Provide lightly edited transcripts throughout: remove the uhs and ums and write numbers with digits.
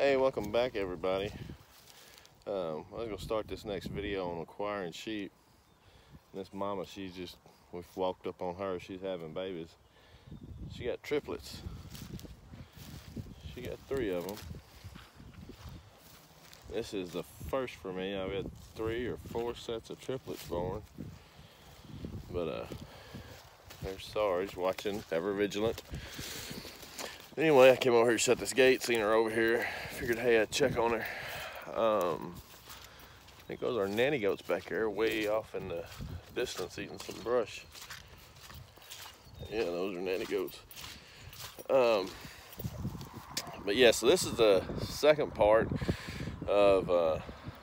Hey, welcome back everybody. I'm gonna start this next video on acquiring sheep. This mama, we've walked up on her, she's having babies. She got triplets. She got 3 of them. This is the first for me. I've had 3 or 4 sets of triplets born. But they're Sarge, watching, ever vigilant. Anyway, I came over here, shut this gate, seen her over here. Figured, hey, I'd check on her. I think those are nanny goats back there, way off in the distance, eating some brush. Yeah, those are nanny goats. But yeah, so this is the second part of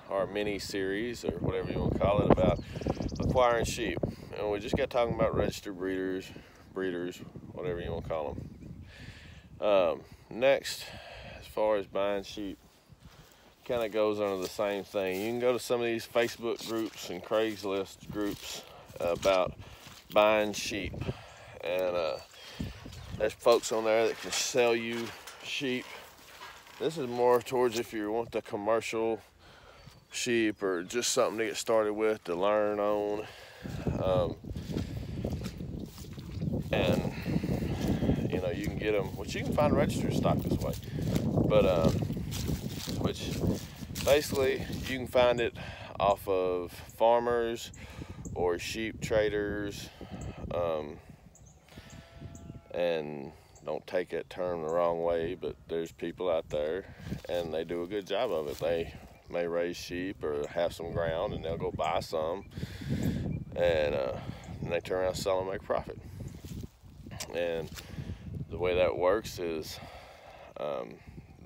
our mini series, or whatever you want to call it, about acquiring sheep. And we just got talking about registered breeders, whatever you want to call them. Next, as far as buying sheep, kind of goes under the same thing. You can go to some of these Facebook groups and Craigslist groups about buying sheep, and there's folks on there that can sell you sheep. This is more towards if you want the commercial sheep or just something to get started with, to learn on. And you know, you can get them, which you can find registered stock this way, but which basically you can find it off of farmers or sheep traders, and don't take that term the wrong way, but there's people out there and they do a good job of it. They may raise sheep or have some ground, and they'll go buy some, and they turn around and sell and make profit. And the way that works is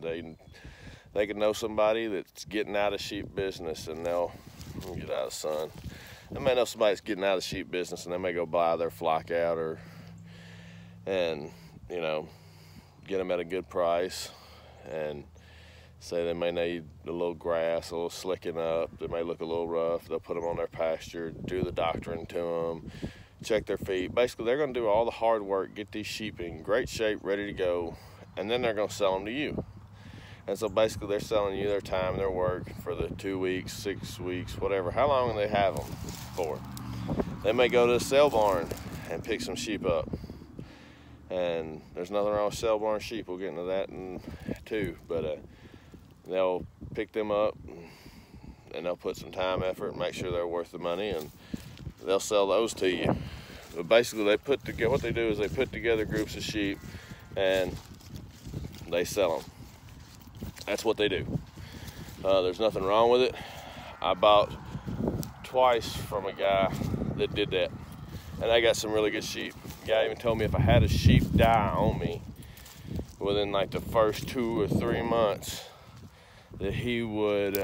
they can know somebody that's getting out of sheep business, and they'll get out of sun. They may know somebody that's getting out of sheep business, and they may go buy their flock out, and you know, get them at a good price, and say they may need a little grass, a little slicking up. They may look a little rough. They'll put them on their pasture, do the doctoring to them, check their feet. Basically, they're going to do all the hard work, get these sheep in great shape, ready to go, and then they're going to sell them to you. And so basically, they're selling you their time, their work for the 2 weeks, 6 weeks, whatever, how long they have them for. They may go to a sale barn and pick some sheep up. And there's nothing wrong with sale barn sheep. We'll get into that too. But they'll pick them up, and they'll put some time, effort, and make sure they're worth the money, and they'll sell those to you. But basically, what they do is they put together groups of sheep and they sell them. That's what they do. There's nothing wrong with it. I bought twice from a guy that did that, and I got some really good sheep. The guy even told me if I had a sheep die on me within like the first 2 or 3 months, that he would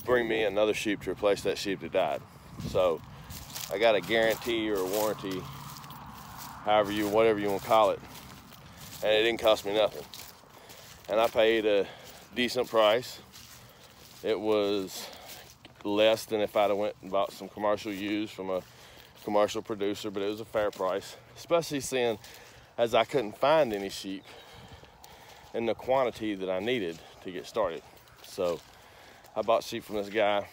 bring me another sheep to replace that sheep that died. So I got a guarantee or a warranty, whatever you want to call it, and it didn't cost me nothing. And I paid a decent price. It was less than if I'd have went and bought some commercial ewes from a commercial producer, but it was a fair price, especially seeing as I couldn't find any sheep in the quantity that I needed to get started. So I bought sheep from this guy,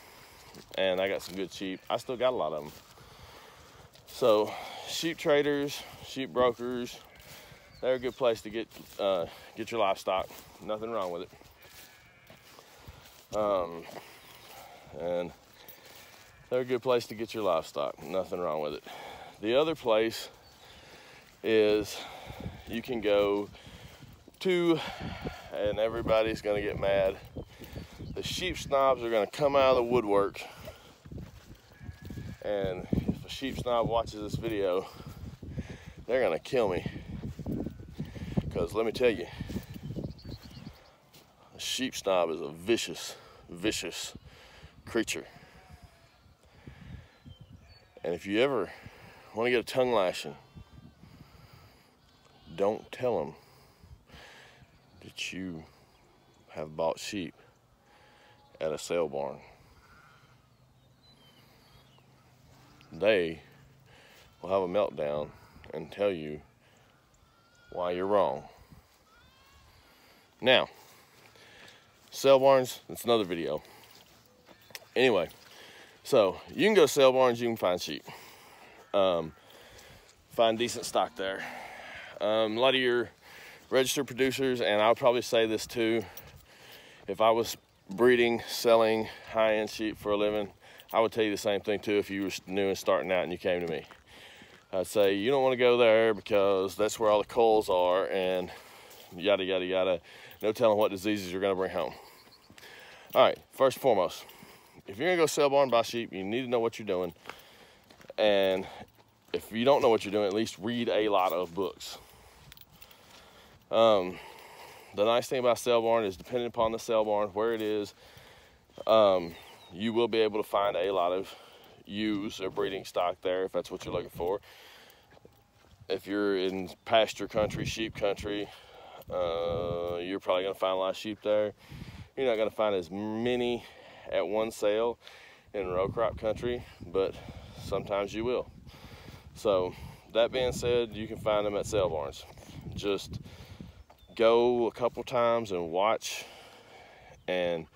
and I got some good sheep. I still got a lot of them. So sheep traders, sheep brokers, they're a good place to get your livestock. Nothing wrong with it. And they're a good place to get your livestock. Nothing wrong with it. The other place is you can go to, and everybody's gonna get mad, the sheep snobs are gonna come out of the woodwork. And if a sheep snob watches this video, they're gonna kill me. Because let me tell you, a sheep snob is a vicious, vicious creature. And if you ever want to get a tongue lashing, don't tell them that you have bought sheep at a sale barn. They will have a meltdown and tell you why you're wrong. Now, sale barns, it's another video. Anyway, so you can go to sale barns, you can find sheep. Find decent stock there. A lot of your registered producers, and I'll probably say this too, if I was breeding, selling high-end sheep for a living, I would tell you the same thing too if you were new and starting out and you came to me. I'd say you don't want to go there because that's where all the culls are and yada, yada, yada. No telling what diseases you're going to bring home. All right, first and foremost, if you're going to go sell barn buy sheep, you need to know what you're doing. And if you don't know what you're doing, at least read a lot of books. The nice thing about sale barn is depending upon the sale barn, where it is, you will be able to find a lot of ewes or breeding stock there if that's what you're looking for. If you're in pasture country, sheep country, you're probably going to find a lot of sheep there. You're not going to find as many at one sale in row crop country, but sometimes you will. So that being said, you can find them at sale barns. Just go a couple times and watch, and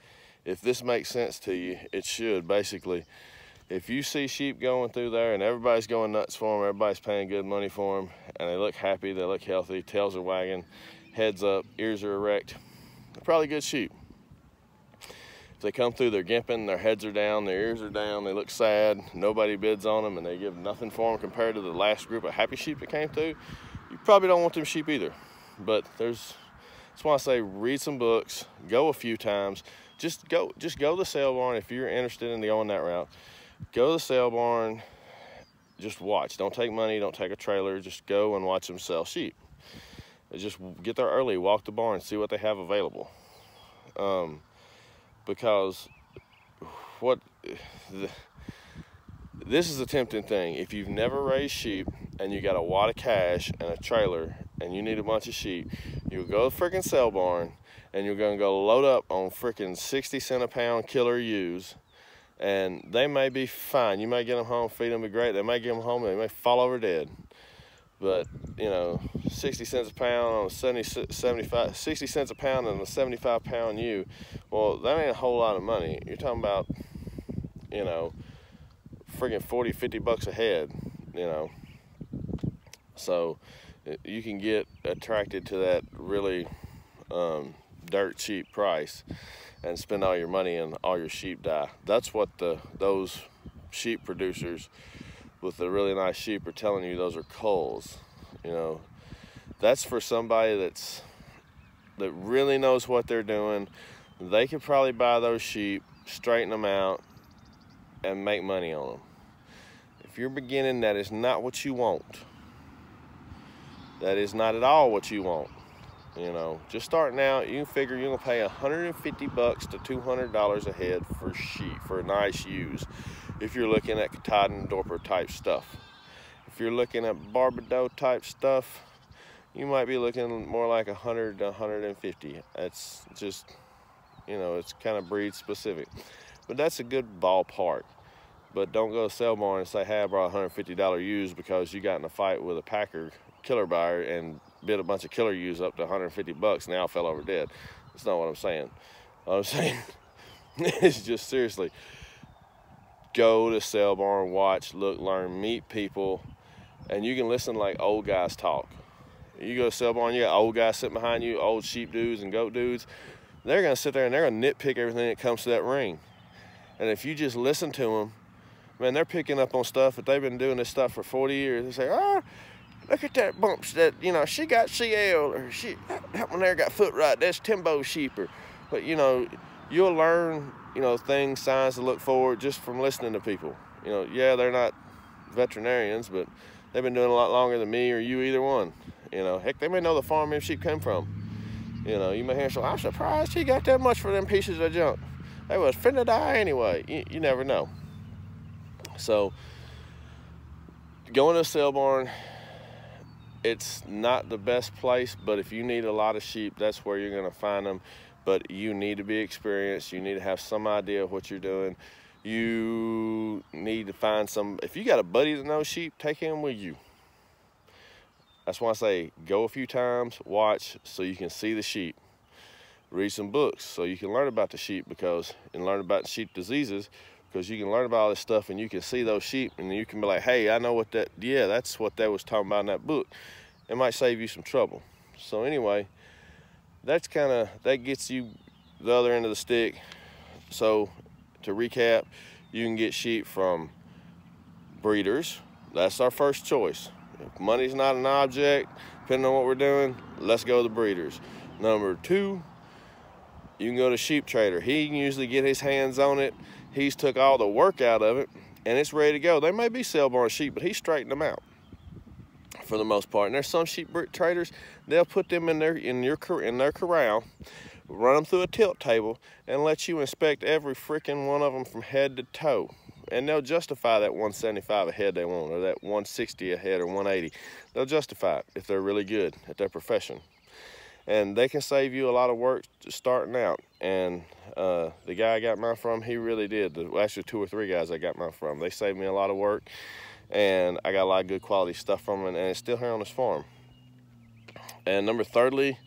if this makes sense to you, it should. Basically, if you see sheep going through there and everybody's going nuts for them, everybody's paying good money for them, and they look happy, they look healthy, tails are wagging, heads up, ears are erect, they're probably good sheep. If they come through, they're gimping, their heads are down, their ears are down, they look sad, nobody bids on them, and they give nothing for them compared to the last group of happy sheep that came through, you probably don't want them sheep either. But that's why I say read some books, go a few times. Just go to the sale barn if you're interested in going that route. Go to the sale barn, just watch. Don't take money, don't take a trailer, just go and watch them sell sheep. Just get there early, walk the barn, see what they have available. Because this is a tempting thing. If you've never raised sheep and you got a wad of cash and a trailer and you need a bunch of sheep, you'll go to the freaking sale barn and you're gonna go load up on freaking 60 cents a pound killer ewes, and they may be fine. You may get them home, feed them, be great. They may get them home, they may fall over dead. But, you know, 60 cents a pound on a 60 cents a pound on a 75 pound ewe, well, that ain't a whole lot of money. You're talking about, you know, friggin' 40, 50 bucks a head, you know. So you can get attracted to that really dirt cheap price and spend all your money and all your sheep die. That's what those sheep producers with the really nice sheep are telling you. Those are culls, you know. That's for somebody that really knows what they're doing. They could probably buy those sheep, straighten them out, and make money on them. If you're beginning, that is not what you want. That is not at all what you want. You know, just starting out, you can figure you're gonna pay $150 to $200 a head for sheep, for nice ewes. If you're looking at Katahdin Dorper type stuff. If you're looking at Barbados type stuff, you might be looking more like 100 to 150. That's just, you know, it's kind of breed specific. But that's a good ballpark. But don't go to sale barn and say, hey, I brought $150 ewes because you got in a fight with a packer killer buyer and bid a bunch of killer ewes up to $150 and they all fell over dead. That's not what I'm saying. What I'm saying is just seriously, go to sale barn, watch, look, learn, meet people, and you can listen like old guys talk. You go to sale barn, you got old guys sitting behind you, old sheep dudes and goat dudes. They're gonna sit there and they're gonna nitpick everything that comes to that ring. And if you just listen to them, man, they're picking up on stuff that they've been doing this stuff for 40 years. They say, oh, look at that bumps that, you know, she got CL, or that one there got foot rot, that's Timbo sheep. But, you know, you'll learn, you know, things, signs to look for just from listening to people. You know, yeah, they're not veterinarians, but they've been doing a lot longer than me or you, either one. You know, heck, they may know the farm them sheep came from. You know, you may hear, so I'm surprised he got that much for them pieces of junk. They was finna die anyway. You never know. So, going to a sale barn, it's not the best place, but if you need a lot of sheep, that's where you're going to find them. But you need to be experienced. You need to have some idea of what you're doing. You need to find some, if you got a buddy that knows sheep, take him with you. That's why I say go a few times, watch, so you can see the sheep. read some books so you can learn about the sheep, and learn about sheep diseases, because you can learn about all this stuff and you can see those sheep and you can be like, hey, I know that's what they was talking about in that book. It might save you some trouble. So anyway, that gets you the other end of the stick. So to recap, you can get sheep from breeders. That's our first choice. If money's not an object, depending on what we're doing, let's go to the breeders. Number 2, you can go to Sheep Trader. He can usually get his hands on it. He's took all the work out of it and it's ready to go. They may be sale-born sheep, but he straightened them out for the most part. And there's some sheep traders, they'll put them in their corral, run them through a tilt table, and let you inspect every freaking one of them from head to toe. And they'll justify that 175 a head they want, or that 160 a head, or 180. They'll justify it if they're really good at their profession. And they can save you a lot of work starting out. And the guy I got mine from, he really did. Actually, 2 or 3 guys I got mine from, they saved me a lot of work. And I got a lot of good quality stuff from them, and it's still here on this farm. And number 3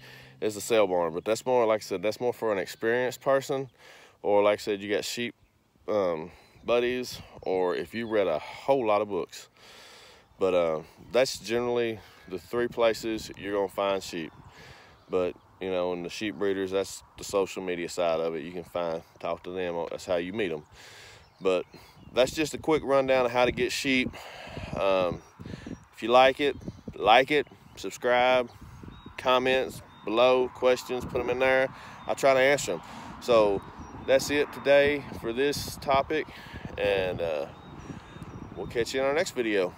is the sale barn, but that's more, like I said, that's more for an experienced person, or like I said, you got sheep buddies, or if you read a whole lot of books. But that's generally the 3 places you're gonna find sheep. But you know, in the sheep breeders, that's the social media side of it. You can talk to them. That's how you meet them. But that's just a quick rundown of how to get sheep. If you like it, subscribe, comments below, questions, put them in there. I'll try to answer them. So that's it today for this topic, and we'll catch you in our next video.